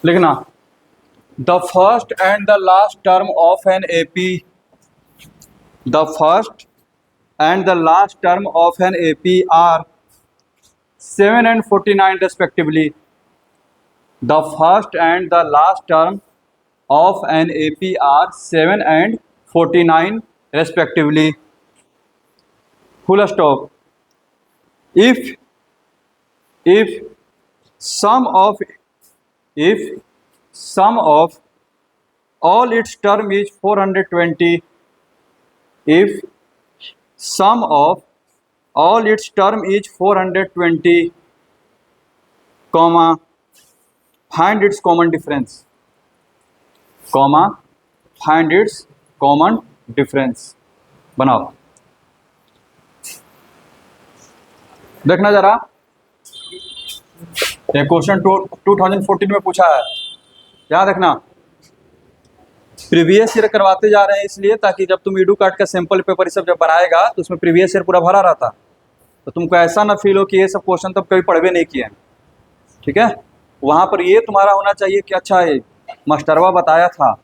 लिखना the first and the last term of an AP, the first and the last term of an AP are 7 and 49 respectively. The first and the last term of an AP are 7 and 49 respectively. Full stop. If sum of all its term is 420, if sum of all its term is 420, comma, find its common difference, comma, find its common difference. बनाओ, देखना जरा, ये question 2014 में पूछा है, याद रखना। Previous year करवाते जा रहे हैं इसलिए ताकि जब तुम ईडू कार्ड का सैंपल पेपर सब जब बनाएगा तो उसमें प्रीवियस ईयर पूरा भरा रहता, तो तुमको ऐसा ना फील हो कि ये सब क्वेश्चन तब कभी पढ़वे नहीं किए हैं, ठीक है। वहाँ पर ये तुम्हारा होना चाहिए कि अच्छा ये मास्टरवा बताया था,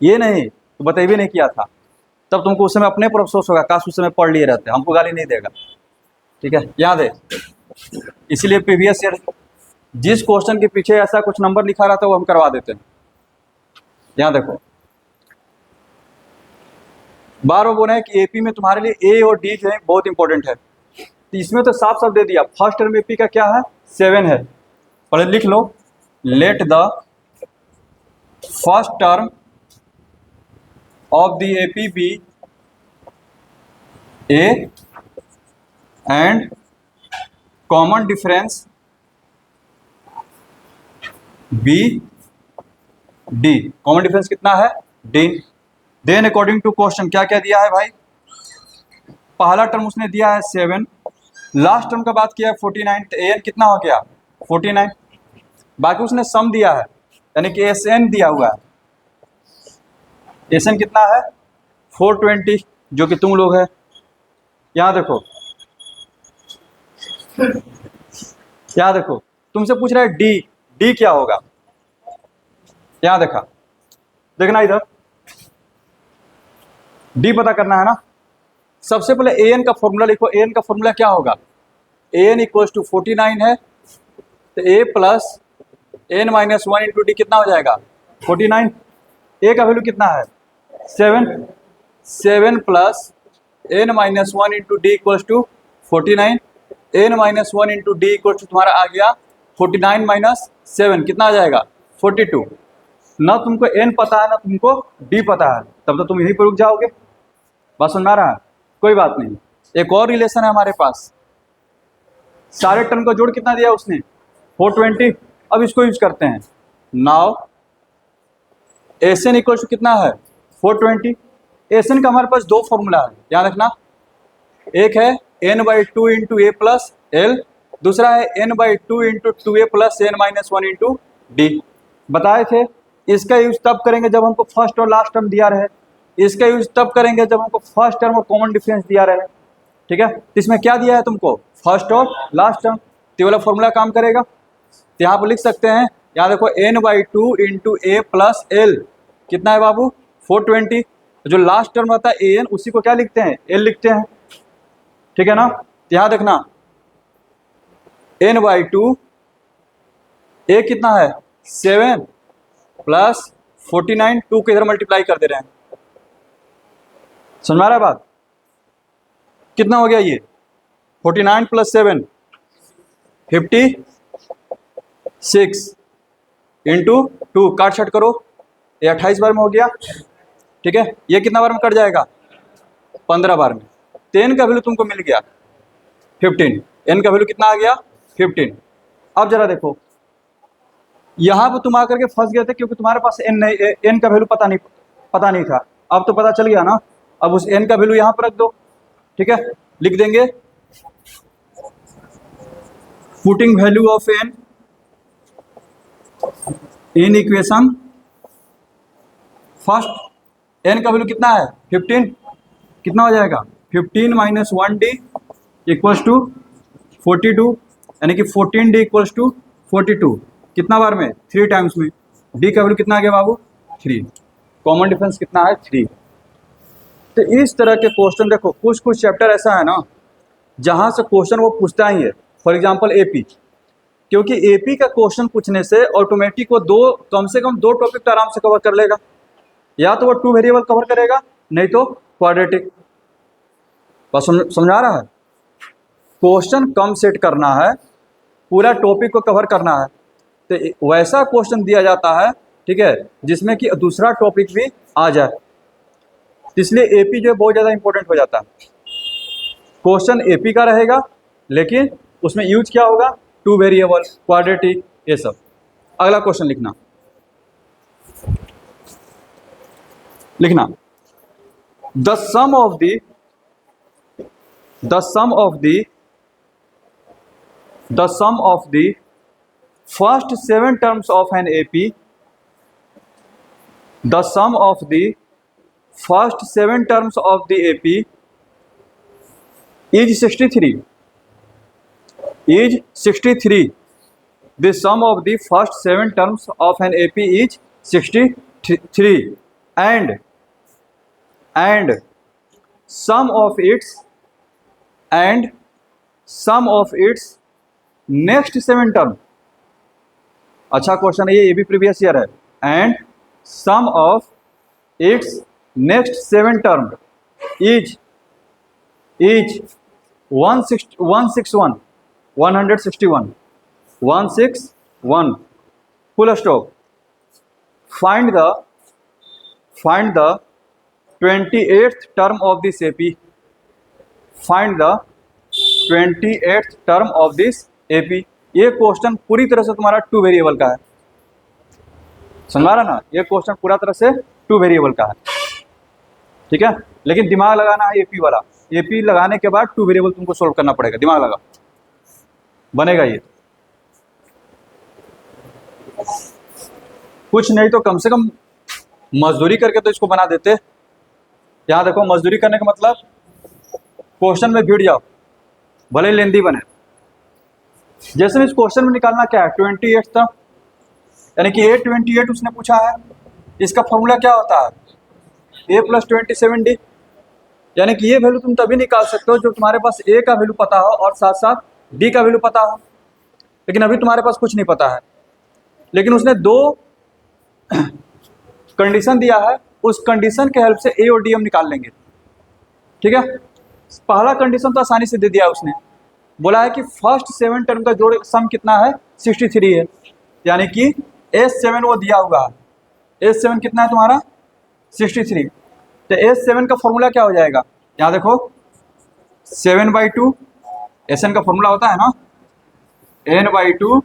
ये नहीं तो बतेबे नहीं किया था, तब तुमको उस समय अपने पर अफसोस होगा, काश उस समय पढ़ लिए रहते, हमको गाली नहीं देगा, ठीक है, याद है। इसीलिए प्रीवियस ईयर जिस क्वेश्चन के पीछे ऐसा कुछ नंबर लिखा रहता है वो हम करवा देते हैं। यहाँ देखो, बार बार बोल रहे हैं कि एपी में तुम्हारे लिए ए और डी जो है बहुत इंपॉर्टेंट है, तो इसमें तो साफ साफ दे दिया, फर्स्ट टर्म एपी का क्या है 7 है, पहले लिख लो, let the first term of the AP be a and common difference be d, common difference कितना है d. Then according to question क्या क्या दिया है भाई, पहला टर्म उसने दिया है 7, लास्ट टर्म का बात किया है 49, तो एन कितना हो गया 49, बाकी उसने सम दिया है यानी कि एस एन दिया हुआ है, एस एन कितना है 420 जो कि तुम लोग है। यहाँ देखो, यहाँ देखो तुमसे पूछ रहा है डी, डी क्या होगा, यहाँ देखना इधर, डी पता करना है ना। सबसे पहले ए एन का फॉर्मूला लिखो, ए एन का फॉर्मूला क्या होगा, ए एन इक्वल टू 49 है, तो a plus n minus 1 into d कितना हो जाएगा 49, ए का वैल्यू कितना है 7 plus n minus 1 into d equals to 49, n minus 1 into d equals to तुम्हारा आ गया 49 माइनस 7 कितना आ जाएगा 42। ना तुमको एन पता है ना तुमको डी पता है, तब तो तुम यहीं पर रुक जाओगे, बात सुन रहा है, कोई बात नहीं। एक और रिलेशन है हमारे पास, सारे टर्म का जोड़ कितना दिया उसने 420, अब इसको यूज करते हैं। Now S n equal to कितना है 420, एस एन का हमारे पास दो फॉर्मूला है, याद रखना, एक है n/2 इंटू ए प्लस एल, दूसरा है n/2 into 2a plus n minus 1 into D. बताए थे इसका यूज तब करेंगे जब हमको फर्स्ट और लास्ट टर्म दिया रहे, इसका यूज तब करेंगे जब हमको फर्स्ट टर्म और कॉमन डिफरेंस दिया रहे, ठीक है। तो इसमें क्या दिया है तुमको फर्स्ट और लास्ट टर्म, तो वाला फॉर्मूला काम करेगा, तो यहाँ पर लिख सकते हैं, यहाँ देखो n/2 इंटू ए प्लस एल कितना है बाबू 420, जो लास्ट टर्म होता है an उसी को क्या लिखते हैं एल लिखते हैं, ठीक है ना। तो यहाँ देखना n/2 ए कितना है 7 प्लस 49, 2 को इधर मल्टीप्लाई कर दे रहे हैं, समझ में आ रहा है बात, कितना हो गया ये 49 प्लस 7 56 इंटू 2 काट छट करो, ये 28 बार में हो गया, ठीक है। ये कितना बार में कट जाएगा 15 बार में, तो एन का वैल्यू तुमको मिल गया 15, एन का वैल्यू कितना आ गया 15। अब जरा देखो यहाँ पर तुम आकर के फंस गए थे क्योंकि तुम्हारे पास एन नहीं, एन का वैल्यू पता नहीं था, अब तो पता चल गया ना, अब उस एन का वैल्यू यहाँ पर रख दो, ठीक है। लिख देंगे putting value of n in equation, first n का वैल्यू कितना है 15, कितना हो जाएगा 15 माइनस 1d इक्वल्स टू 42, यानी कि 14d इक्वल्स टू 42, कितना बार में, 3 टाइम्स में। डी का वैल्यू कितना आ गया बाबू, 3। कॉमन डिफरेंस कितना है, 3। तो इस तरह के क्वेश्चन देखो, कुछ कुछ चैप्टर ऐसा है ना जहाँ से क्वेश्चन वो पूछता ही है। फॉर एग्जाम्पल एपी, क्योंकि एपी का क्वेश्चन पूछने से ऑटोमेटिक वो कम से कम 2 टॉपिक तो आराम से कवर कर लेगा। या तो वो 2 वेरिएबल कवर करेगा, नहीं तो क्वाड्रेटिक। बस समझा रहा है। क्वेश्चन कम सेट करना है, पूरा टॉपिक को कवर करना है, तो वैसा क्वेश्चन दिया जाता है, ठीक है, जिसमें कि दूसरा टॉपिक भी आ जाए। इसलिए एपी जो है बहुत ज़्यादा इंपॉर्टेंट हो जाता है। क्वेश्चन एपी का रहेगा, लेकिन उसमें यूज क्या होगा, 2 वेरिएबल, क्वाड्रेटिक, ये सब। अगला क्वेश्चन लिखना the sum of the first 7 terms of an AP, the sum of the first 7 terms of the AP is 63. The sum of the first 7 terms of an AP is 63, and sum of its next 7 term। अच्छा question है ये भी previous year है। And sum of its next 7 term is 161 full stop. Find the 28th term of this AP. Find the 28th term of this AP. ये question पूरी तरह से तुम्हारा 2 वेरिएबल का है, समझ रहा ना। ये क्वेश्चन पूरा तरह से 2 वेरिएबल का है, ठीक है। लेकिन दिमाग लगाना है एपी वाला। एपी लगाने के बाद 2 वेरिएबल तुमको सोल्व करना पड़ेगा, दिमाग लगा, बनेगा ये। कुछ नहीं तो कम से कम मजदूरी करके तो इसको बना देते। यहाँ देखो, मजदूरी करने का मतलब क्वेश्चन में भिड़ जाओ, भले लेंदी बने। जैसे इस क्वेश्चन में निकालना क्या है, 28 था, यानी कि A28 उसने पूछा है। इसका फॉर्मूला क्या होता है, A + 27D। यानी कि ये वैल्यू तुम तभी निकाल सकते हो जो तुम्हारे पास A का वैल्यू पता हो और साथ साथ D का वैल्यू पता हो। लेकिन अभी तुम्हारे पास कुछ नहीं पता है, लेकिन उसने 2 कंडीशन दिया है, उस कंडीशन के हेल्प से A और D हम निकाल लेंगे, ठीक है। पहला कंडीशन तो आसानी से दे दिया उसने, बोला है कि फर्स्ट 7 टर्म का जोड़ सम कितना है, 63 है। यानी कि S7 वो दिया हुआ है। S7 कितना है तुम्हारा, 63। तो S7 का फॉर्मूला क्या हो जाएगा, यहाँ देखो 7/2 Sn का फॉर्मूला होता है ना, n/2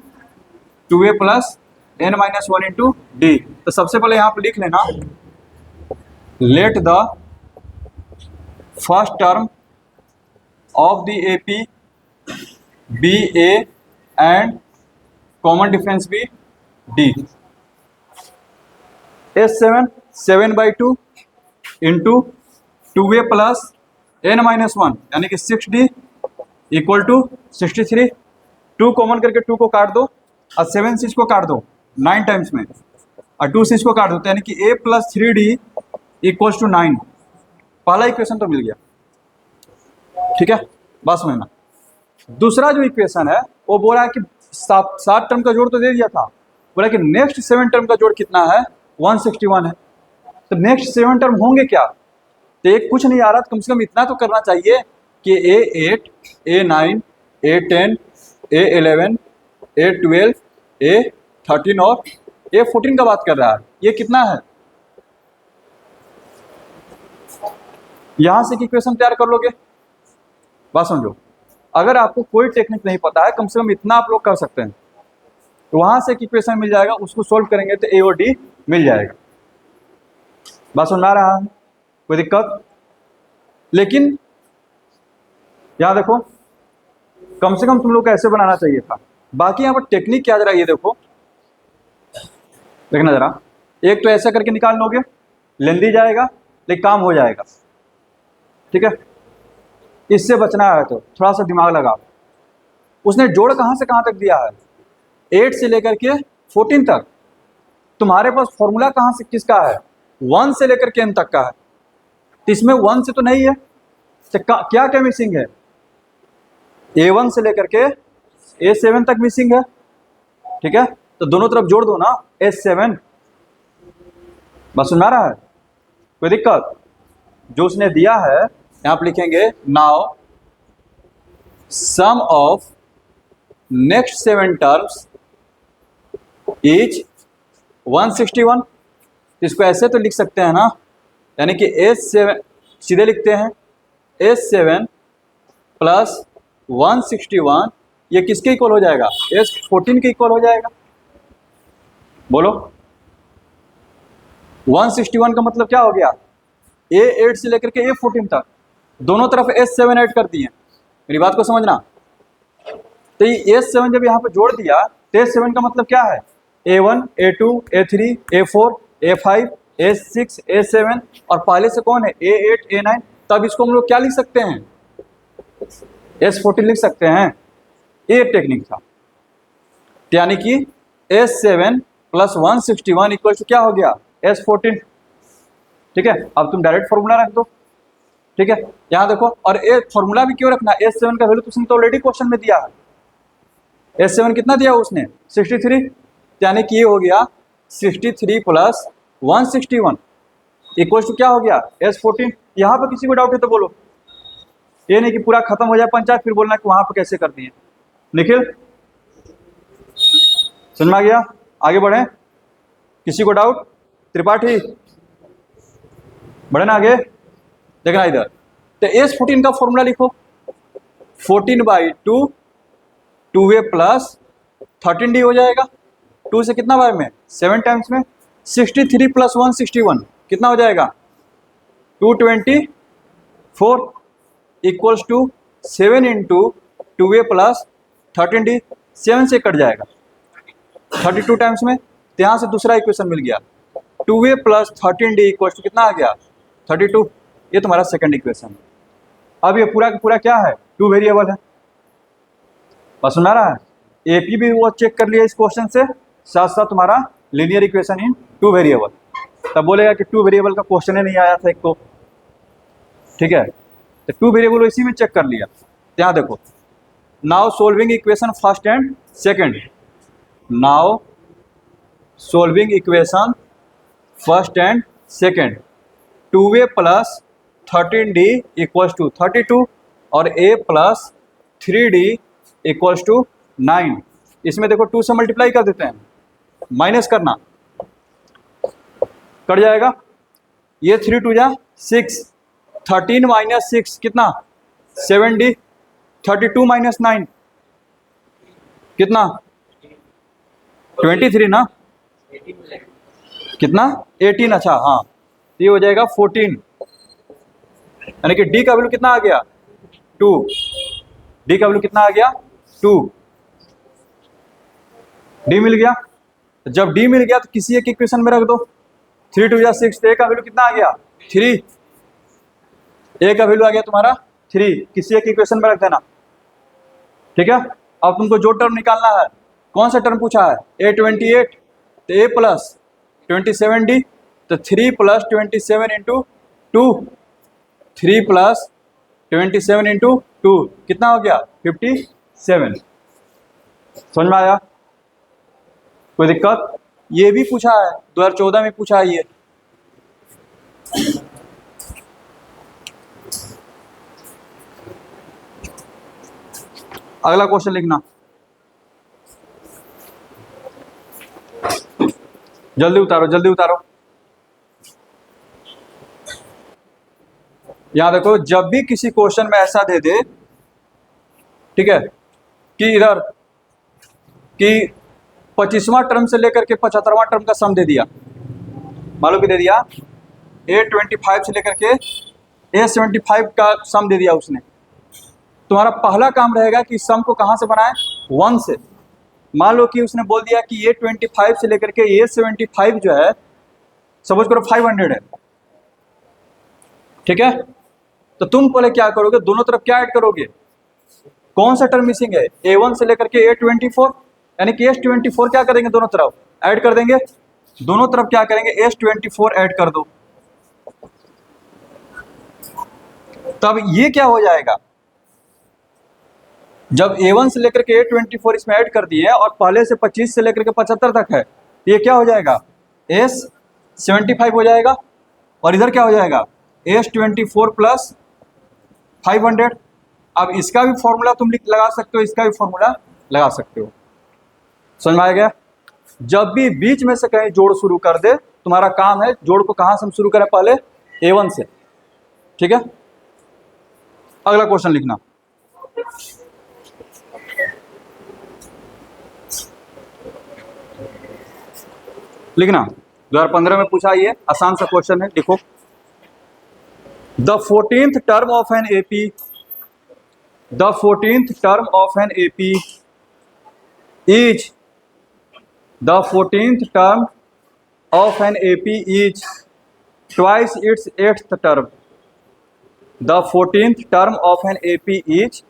2a + n-1 × d। तो सबसे पहले यहाँ पर लिख लेना, let the first term of the AP be A and common difference भी D। S7 7/2 into 2a + n-1 यानी कि 6D = 63। 2 कॉमन करके 2 को काट दो और 7 से इसको काट दो 9 टाइम्स में, और 2 से इसको काट दो, यानी कि a + 3D = 9। पहला इक्वेशन तो मिल गया, ठीक है, बस समझना। दूसरा जो इक्वेशन है वो बोल रहा है कि 7 टर्म का जोड़ तो दे दिया था, बोला कि नेक्स्ट 7 टर्म का जोड़ कितना है, 161 है। तो नेक्स्ट 7 टर्म होंगे क्या, तो एक कुछ नहीं आ रहा, तो कम से कम इतना तो करना चाहिए कि A8 A9 A10 A11 A12 A13 और A14 का बात कर रहा है। ये कितना है, यहां से इक्वेशन तैयार कर लोगे। बात समझो, अगर आपको कोई टेक्निक नहीं पता है, कम से कम इतना आप लोग कर सकते हैं, तो वहां से इक्वेशन मिल जाएगा, उसको सोल्व करेंगे तो A और D मिल जाएगा। बात समझ आ रहा है, कोई दिक्कत। लेकिन यहां देखो, कम से कम तुम लोग को ऐसे बनाना चाहिए था। बाकी यहाँ पर टेक्निक क्या जरा ये देखो, देखना जरा। एक तो ऐसा करके निकाल लोगे, लेंदी जाएगा लेकिन काम हो जाएगा, ठीक है। इससे बचना है तो थोड़ा सा दिमाग लगाओ। उसने जोड़ कहाँ से कहाँ तक दिया है, 8 से लेकर के 14 तक। तुम्हारे पास फॉर्मूला कहाँ से किसका है, 1 से लेकर के n तक का है, तो इसमें 1 से तो नहीं है, तो क्या क्या मिसिंग है, A1 से लेकर के A7 तक मिसिंग है। ठीक है, तो दोनों तरफ जोड़ दो ना S7। बस सुन रहा है, कोई दिक्कत? जो उसने दिया है यहां पर लिखेंगे now sum of next 7 terms is 161। इसको ऐसे तो लिख सकते हैं ना, यानी कि S7 सीधे लिखते हैं S7 प्लस 161 ये किसके इक्वल हो जाएगा, S14 के इक्वल हो जाएगा। बोलो 161 का मतलब क्या हो गया, A8 से लेकर के A14 तक दोनों तरफ S7 ऐड कर दिए। मेरी बात को समझना, तो ये S7 जब यहाँ पे जोड़ दिया तो S7 का मतलब क्या है, A1 A2 A3 A4 A5 A6 A7 और पहले से कौन है A8 A9, तब इसको हम लोग क्या लिख सकते हैं, S14 लिख सकते हैं। ये टेक्निक था, यानी कि S7 प्लस 161 इक्वल टू क्या हो गया, S14। ठीक है, अब तुम डायरेक्ट फॉर्मूला रख दो। ठीक है, यहां देखो, और ये फॉर्मूला भी क्यों रखना, S7 का वैल्यू तो उसने तो ऑलरेडी क्वेश्चन में दिया है। S7 कितना दिया उसने, 63, यानी कि ये हो गया 63 प्लस 161 इक्वल टू क्या हो गया, S14। यहाँ पर किसी को डाउट है तो बोलो, ये नहीं कि पूरा खत्म हो जाए पंचायत फिर बोलना कि वहां पर कैसे कर दिए। निखिल समझ में आ गया, आगे बढ़े, किसी को डाउट? त्रिपाठी बढ़े ना आगे, देखना इधर, तो S14 का फॉर्मूला लिखो, 14/2 2a प्लस 13d हो जाएगा। 2 से कितना बार में, 7 टाइम्स में। 63 प्लस 161 कितना हो जाएगा, 224 equals to 7 into 2a plus 13d, 7 से कट जाएगा 32 टाइम्स में, तो यहाँ से दूसरा इक्वेशन मिल गया, 2a plus 13d equals to कितना आ गया, 32। ये तुम्हारा सेकंड इक्वेशन है। अब ये पूरा का पूरा क्या है, 2 वेरिएबल है। बस सुना रहा है, एपी भी वो चेक कर लिया इस क्वेश्चन से, साथ साथ तुम्हारा लीनियर इक्वेशन इन 2 वेरिएबल, तब बोलेगा कि 2 वेरिएबल का क्वेश्चन ही नहीं आया था एक को। ठीक है, तो 2 वेरिएबल इसी में चेक कर लिया। यहाँ देखो, now solving equation first and second, now solving equation first and second, 2a plus 13d equals to 32 और a plus 3d equals to 9। इसमें देखो 2 से मल्टीप्लाई कर देते हैं, माइनस करना, कट जाएगा, ये 3 2 जा 6, 13 माइनस 6 कितना, 7d, 32 माइनस 9 कितना, 23 ना, कितना 18, अच्छा हाँ, ये हो जाएगा 14, यानी कि d का वैल्यू कितना आ गया, 2, d का वैल्यू कितना आ गया, 2, d मिल गया। जब d मिल गया तो किसी एक इक्वेशन में रख दो, 3 2 6, तो a का वैल्यू कितना आ गया, 3, a का वैल्यू आ गया तुम्हारा 3, किसी एक इक्वेशन में रख देना। ठीक है, अब तुमको जो टर्म निकालना है, कौन सा टर्म पूछा है, a28, तो a प्लस 27d, तो 3 प्लस 27 इंटू 2, 3 प्लस 27 इंटू 2 कितना हो गया, 57। समझ में आया, कोई दिक्कत? ये भी पूछा है 2014 में पूछा है ये। अगला क्वेश्चन लिखना, जल्दी उतारो जल्दी उतारो। यहां देखो, जब भी किसी क्वेश्चन में ऐसा दे दे, ठीक है, कि इधर कि 25वां टर्म से लेकर के 75वां टर्म का सम दे दिया, मालूम कि दे दिया, A25 से लेकर के A75 का सम दे दिया उसने, तुम्हारा पहला काम रहेगा कि सम को कहां से बनाए, 1 से। मान लो कि उसने बोल दिया कि A25 से लेकर के A75 जो है, सपोज करो 500 है, ठीक है, तो तुम पहले क्या करोगे, दोनों तरफ क्या ऐड करोगे, कौन सा टर्म मिसिंग है, A1 से लेकर के A24, यानी कि A24 क्या करेंगे दोनों तरफ ऐड कर देंगे, दोनों तरफ क्या करेंगे, S24 ऐड कर दो, तब ये क्या हो जाएगा, जब A1 से लेकर के A24 इसमें ऐड कर दिए और पहले से 25 से लेकर के 75 तक है, ये क्या हो जाएगा, S75 हो जाएगा, और इधर क्या हो जाएगा, S24 प्लस 500। अब इसका भी फॉर्मूला तुम लगा सकते हो, इसका भी फॉर्मूला लगा सकते हो। समझ में आ गया। जब भी बीच में से कहीं जोड़ शुरू कर दे, तुम्हारा काम है जोड़ को कहां से हम शुरू करें, पहले A1 से, ठीक है। अगला क्वेश्चन लिखना, लिखना 2015 में पूछा, ये आसान सा क्वेश्चन है, लिखो। The 14th term of an AP, the 14th term of an AP is, the 14th term of an AP is twice its 8th term, the 14th term of an AP is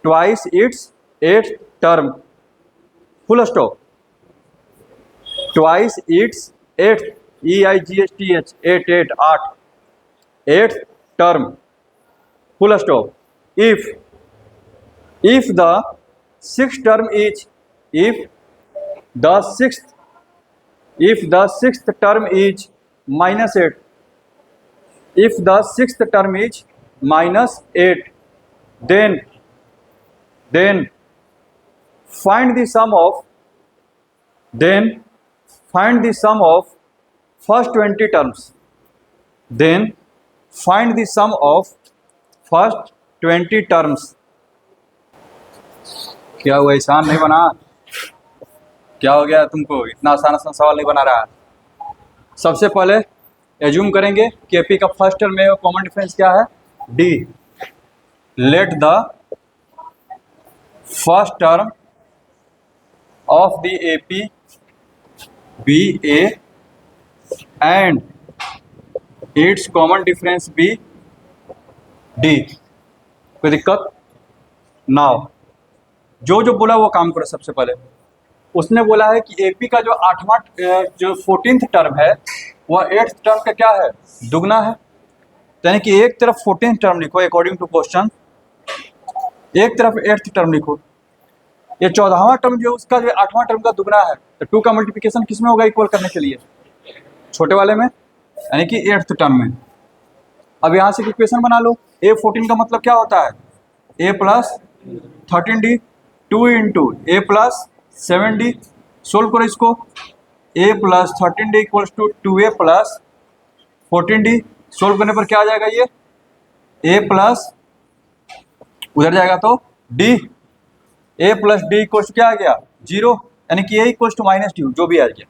twice its 8th term, full stop, twice its 8th, EIGHTH, 8 8th term, full stop. If the sixth term is, if the sixth term is minus 8, if the sixth term is minus 8, then find the sum of, then find the sum of first 20 terms, then find the sum of first 20 terms। क्या हुआ, आसान नहीं बना, क्या हो गया तुमको, इतना आसान आसान सवाल नहीं बना रहा। सबसे पहले एज्यूम करेंगे कि एपी का फर्स्ट टर्म में कॉमन डिफरेंस क्या है, d. Let the first term of the AP be a and its common difference be d. कोई दिक्कत? नाउ जो जो बोला वो काम करो। सबसे पहले उसने बोला है कि एपी का जो 8वां जो 14th टर्म है वह 8th टर्म का क्या है, दुगना है। यानी कि एक तरफ 14th टर्म लिखो अकॉर्डिंग टू क्वेश्चन, एक तरफ 8th टर्म लिखो। ये 14वां टर्म जो उसका जो 8वां टर्म का दुगना है, तो 2 का मल्टीप्लिकेशन किस में होगा इक्वल करने के लिए, छोटे वाले में, यानी कि 8th टर्म में। अब यहाँ से इक्वेशन बना लो। A14 का मतलब क्या होता है, A plus 13D, 2 into A plus 7D। Solve करो इसको, A plus 13D equals to 2A plus 14D। Solve करने पर क्या आ जाएगा, ये A प्लस उधर जाएगा तो D, A plus D equals to क्या आ गया, 0, यानी कि A equals to minus d, जो भी आ गया।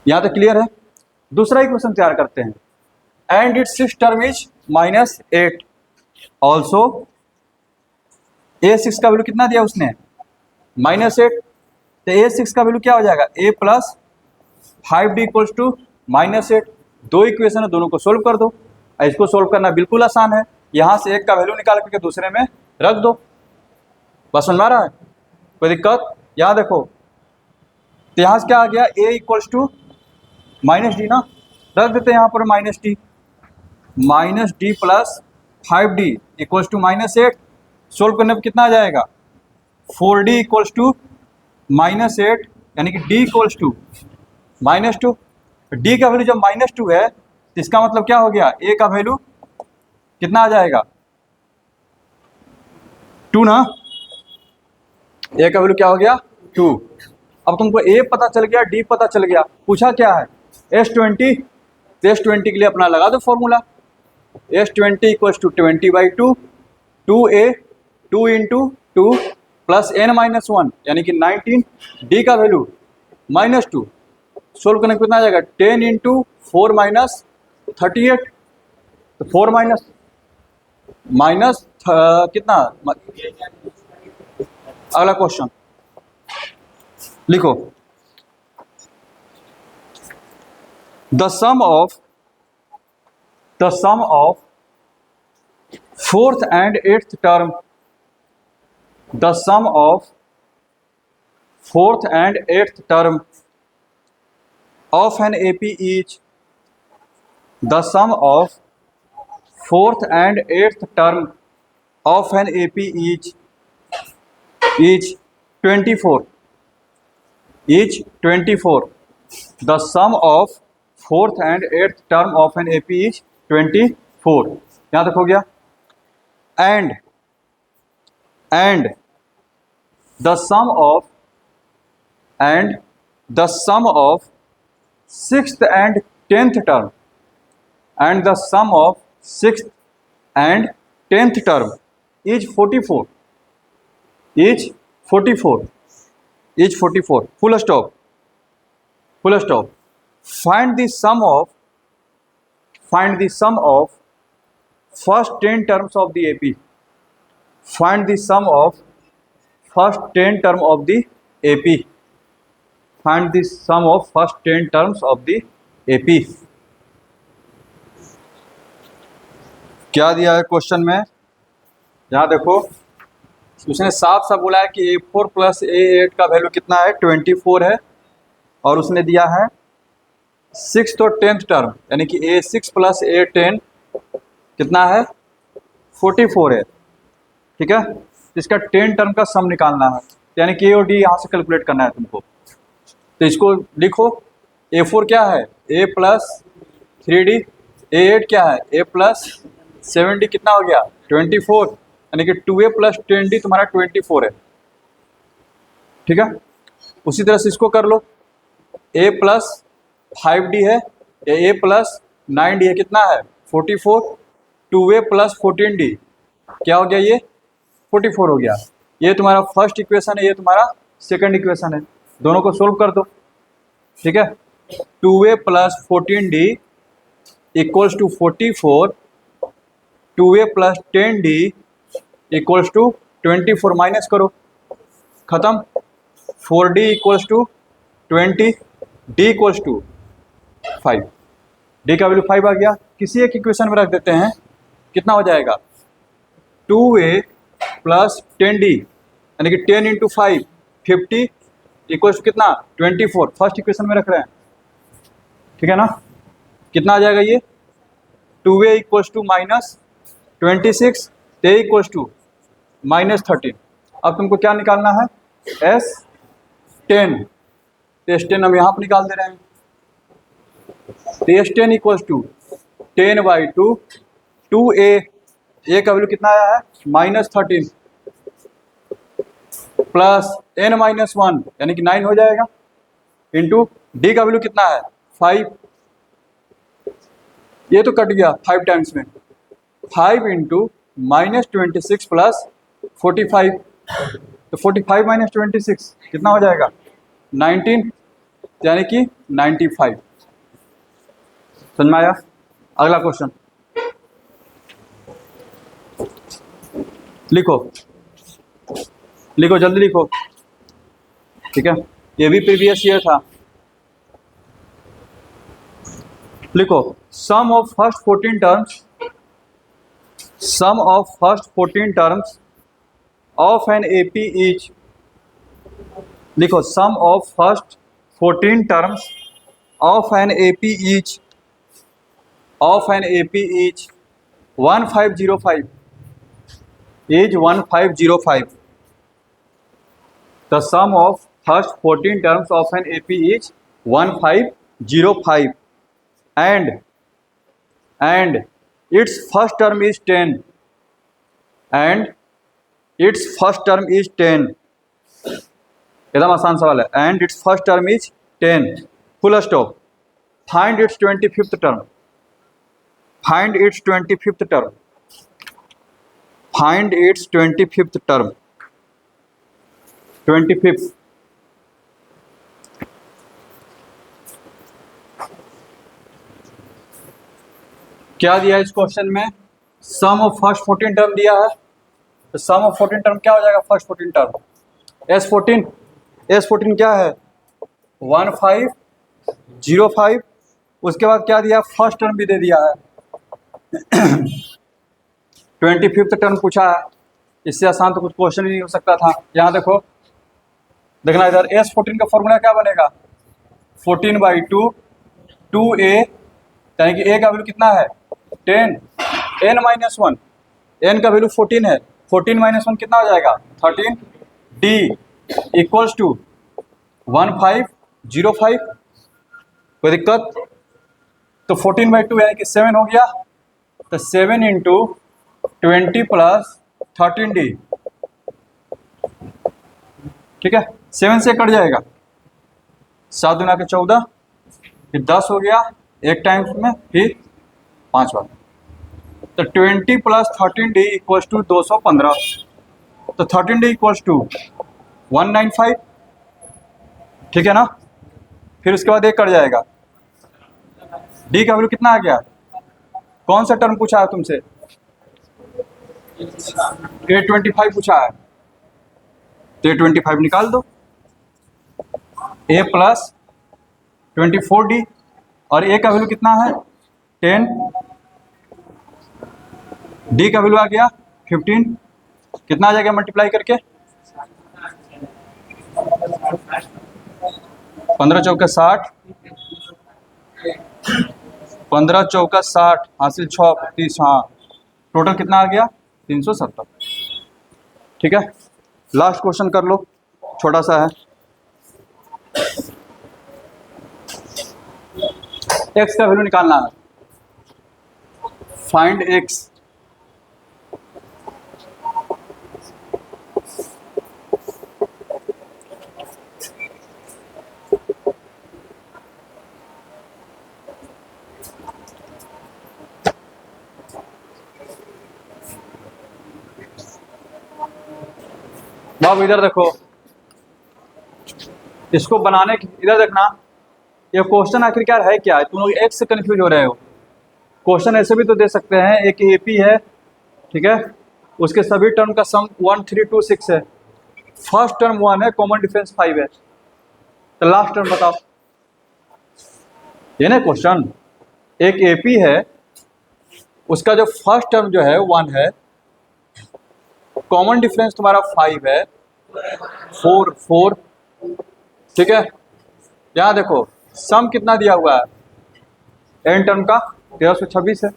यहाँ तक क्लियर है। दूसरा इक्वेशन तैयार करते हैं, and it's six term is minus 8। Also A6 का वैल्यू कितना दिया उसने, -8। तो A6 का वैल्यू क्या हो जाएगा, A plus 5D equals to -8। दो इक्वेशन है, दोनों को सोल्व कर दो। इसको सोल्व करना बिल्कुल आसान है, यहाँ से एक का वैल्यू निकाल करके दूसरे में रख दो, बस समझ में आ रहा है, कोई दिक्कत? यहाँ देखो, तो यहाँ से क्या आ गया, A इक्वल्स टू -D ना, रख देते हैं यहाँ पर -D, -D plus 5D equals to -8। Solve करने पर कितना आ जाएगा, 4D इक्वल्स टू -8, यानी कि D इक्वल्स टू -2। D का वैल्यू जब -2 है तो इसका मतलब क्या हो गया, A का वैल्यू कितना आ जाएगा, 2 ना। A का वैल्यू क्या हो गया, 2। अब तुमको A पता चल गया, D पता चल गया, पूछा क्या है, S20। तो S20 के लिए अपना लगा दो formula, S20 equals to 20/2, 2A 2 into 2 plus n-1 यानी कि 19। D का वैल्यू -2। सोल्व करने को कितना आ जाएगा, 10 इंटू 4 माइनस 38। तो 4 माइनस कितना, अगला क्वेश्चन लिखो, the sum of 4th and 8th term, the sum of 4th and 8th term of an AP is the sum of fourth and eighth term of an AP is 24 is 24. The sum of fourth and eighth term of an AP is 24. यहाँ तक हो गया. And the sum of sixth and tenth term and the sum of sixth and tenth term is 44. Is 44. Full stop. Find the sum of first 10 terms of the AP. Find the sum of first 10 term of the AP. Find the sum of first 10 terms of the AP. क्या दिया है question में? यहाँ देखो, उसने साफ साफ बोला है कि A4 प्लस A8 का वैल्यू कितना है, 24 है. और उसने दिया है सिक्स और टेंथ टर्म यानी कि A6 प्लस A10 कितना है, 44 है. ठीक है, इसका 10 टर्म का सम निकालना है, यानी कि A और D यहाँ से कैलकुलेट करना है तुमको. तो इसको लिखो, A4 क्या है, A प्लस 3D, A8 क्या है, A प्लस 7D, कितना हो गया 24, यानी कि 2A प्लस 10D तुम्हारा 24 है. ठीक है, उसी तरह से इसको कर लो, A प्लस 5D है, A प्लस 9D है, कितना है 44, 2A प्लस 14D क्या हो गया, ये 44 हो गया. ये तुम्हारा फर्स्ट इक्वेशन है, ये तुम्हारा सेकंड इक्वेशन है, दोनों को सोल्व कर दो. ठीक है, 2A plus 14D equals to 44, 2A plus 10D equals to 24, minus करो, खत्म. 4D equals to 20, D equals to 5. D का वैल्यू 5 आ गया. किसी एक इक्वेशन में रख देते हैं, कितना हो जाएगा 2A प्लस 10D यानी कि 10 इंटू 5 50 इक्वल्स टू कितना 24. फर्स्ट इक्वेशन में रख रहे हैं. ठीक है ना, कितना आ जाएगा ये 2A equals to minus 26, A equals to minus 13. अब तुमको क्या निकालना है, S10. S10 हम यहाँ पर निकाल दे रहे हैं. S10 equals to 10/2, 2A, A का वैल्यू कितना आया है माइनस 13 प्लस n-1 यानी कि 9 हो जाएगा, इंटू D का वैल्यू कितना है 5. ये तो कट गया 5 टाइम्स में, 5 इंटू माइनस 26 प्लस 45, तो 45 माइनस 26 कितना हो जाएगा 19, यानी कि 95. समझ में आया? अगला क्वेश्चन लिखो, जल्दी लिखो. ठीक है, ये भी प्रीवियस ईयर था. लिखो, sum of first 14 terms of an AP is, लिखो sum of first 14 terms of an AP is 1505 is 1505. The sum of first 14 terms of an AP is 1505 and its first term is 10 एकदम आसान सवाल है. and its first term is 10, full stop. Find its 25th term. Find its 25th term. Find its 25th term. 25th. क्या दिया है इस question में, सम of first 14 term दिया है. तो सम ऑफ 14 टर्म क्या हो जाएगा, फर्स्ट 14 टर्म S14 क्या है 1505. उसके बाद क्या दिया, फर्स्ट टर्म भी दे दिया है. 25th टर्म पूछा है, इससे आसान तो कुछ क्वेश्चन ही नहीं हो सकता था. यहाँ देखो, देखना इधर S14 का फॉर्मूला क्या बनेगा, 14/2 2a, यानी कि a का वैल्यू कितना है 10, n माइनस 1, n का वैल्यू 14 है, 14 माइनस 1 कितना हो जाएगा 13, d इक्वल्स टू 1505। कोई दिक्कत? तो 14/2 यानी कि 7 हो गया, तो 7 इंटू 20 प्लस 13d, ठीक है, 7 से कट जाएगा, 7 दूना के 14, फिर 10 हो गया एक टाइम्स में, फिर 5 बार, तो 20 प्लस 13d इक्वल्स टू 215, तो 13d इक्वल्स टू 195, ठीक है ना। फिर उसके बाद एक कट जाएगा, d का वैल्यू कितना आ गया, कौन सा टर्म पूछा है तुमसे, a25 पूछा है, तो a25 निकाल दो, a प्लस 24d, और a का वैल्यू कितना है 10, d का वैल्यू आ गया 15, कितना आ जाएगा मल्टीप्लाई करके, 15 चौका 60, 15 चौका 60 हासिल 6 30, हाँ टोटल कितना आ गया 370, ठीक है। लास्ट क्वेश्चन कर लो, छोटा सा है, x का वैल्यू निकालना है, फाइंड x, अब इधर देखो, इसको बनाने की इधर देखना, ये क्वेश्चन आखिरकार है क्या है, तुम लोग x से कंफ्यूज हो रहे हो। क्वेश्चन ऐसे भी तो दे सकते हैं, एक एपी है, ठीक है, उसके सभी टर्म का सम 1326 है, फर्स्ट टर्म 1 है, कॉमन डिफरेंस 5 है, तो लास्ट टर्म बताओ, ये ना क्वेश्चन, एक एपी है, उसका जो फर्स्ट टर्म जो है 1 है, कॉमन डिफरेंस तुम्हारा 5 है, 4, ठीक है। यहाँ देखो सम कितना दिया हुआ है n टर्म का 1326 है,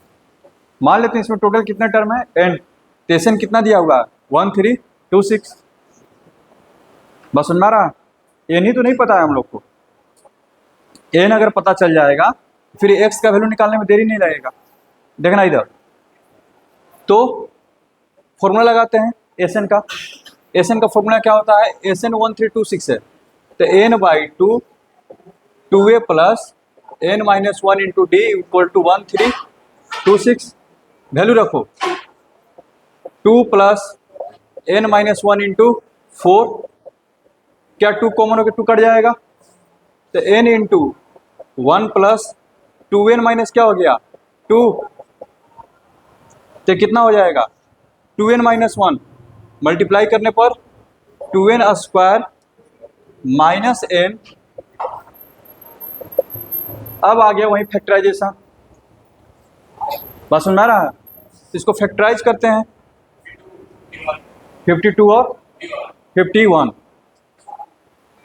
मान लेते हैं इसमें टोटल कितने टर्म है n, टेसन कितना दिया हुआ है 1326, बस सुन रहा, n ही तो नहीं पता है हम लोग को, n अगर पता चल जाएगा फिर x का वैल्यू निकालने में देरी नहीं लगेगा। देखना इधर, तो फॉर्मूला लगाते हैं एसएन का, एसएन का फॉर्मूला क्या होता है, एसएन 1326 है, तो n/2 2a plus n minus 1 into d equal to 1326, value रखो 2 प्लस n माइनस 1 इंटू 4, क्या 2 कॉमन होकर 2 कट जाएगा, तो n into 1 plus 2n minus क्या हो गया 2, तो कितना हो जाएगा 2n माइनस 1, मल्टीप्लाई करने पर 2n स्क्वायर माइनस n, अब आ गया वही फैक्टराइजेशन, बस सुन रहा है, इसको फैक्टराइज करते हैं 52 और 51,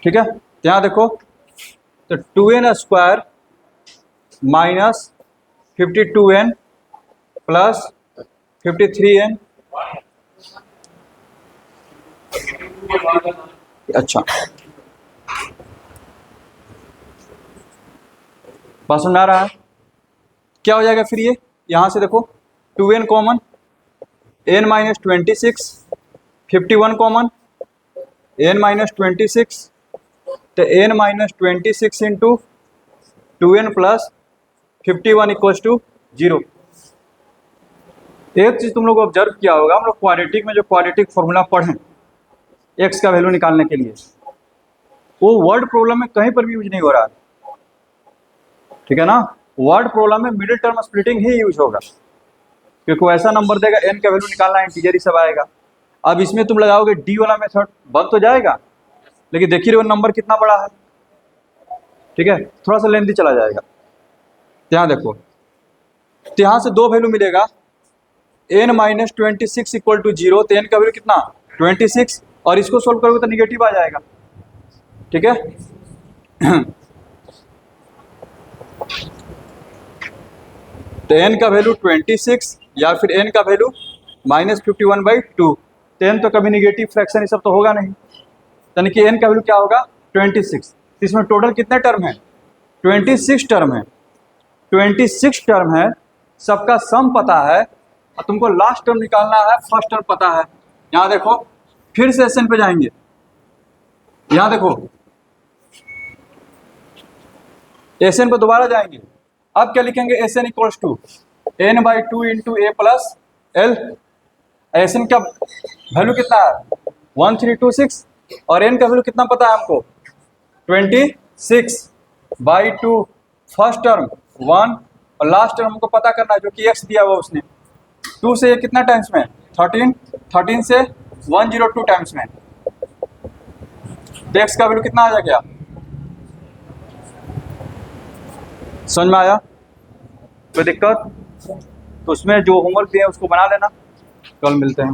ठीक है। यहाँ देखो, तो 2n square minus 52n plus 53n, अच्छा बात सुन आ रहा है, क्या हो जाएगा फिर ये, यहाँ से देखो 2n common, n minus 26, 51 common, n minus 26, तो n minus 26 into 2n plus 51 equals to 0। एक चीज़ तुम लोग ऑब्जर्व किया होगा, हम लोग क्वाड्रेटिक में जो क्वाड्रेटिक फॉर्मूला पढ़ें x का वैल्यू निकालने के लिए, वो वर्ड प्रॉब्लम में कहीं पर भी यूज नहीं हो रहा है, ठीक है ना। वर्ड प्रॉब्लम में मिडिल टर्म स्प्लिटिंग ही यूज होगा, क्योंकि वो ऐसा नंबर देगा n का वैल्यू निकालना है, इंटीजर ही सब आएगा। अब इसमें तुम लगाओगे डी वाला मेथड, बन तो जाएगा, लेकिन देखिए वो नंबर कितना बड़ा है, ठीक है, थोड़ा सा लेंथी चला जाएगा। यहाँ देखो, तो यहाँ से दो वैल्यू मिलेगा, n माइनस 26 इक्वल टू 0, तो n का वैल्यू कितना 26, और इसको सोल्व करोगे तो निगेटिव आ जाएगा, ठीक है। तो n का वैल्यू 26 या फिर n का वैल्यू -51/2। तो n तो कभी निगेटिव फ्रैक्शन ये सब तो होगा नहीं, यानी कि n का वैल्यू क्या होगा 26। इसमें टोटल कितने टर्म है 26 टर्म है, 26 टर्म है, सबका सम पता है और तुमको लास्ट टर्म निकालना है, फर्स्ट टर्म पता है। यहाँ देखो फिर से SN पे जाएंगे, यहाँ देखो SN पे दोबारा जाएंगे। अब क्या लिखेंगे SN equals to n/2 into a plus l. SN का वैल्यू कितना है 1326 और n का वैल्यू कितना पता है हमको 26/2, फर्स्ट टर्म 1 और लास्ट टर्म हमको पता करना है जो कि x दिया हुआ उसने। 2 से ये कितना टाइम्स में 13, 13 से 102 टाइम्स में। तो x का वैल्यू कितना आ जाएगा, समझ में आया? कोई दिक्कत? तो उसमें जो होमवर्क दिया है उसको बना लेना, कल मिलते हैं।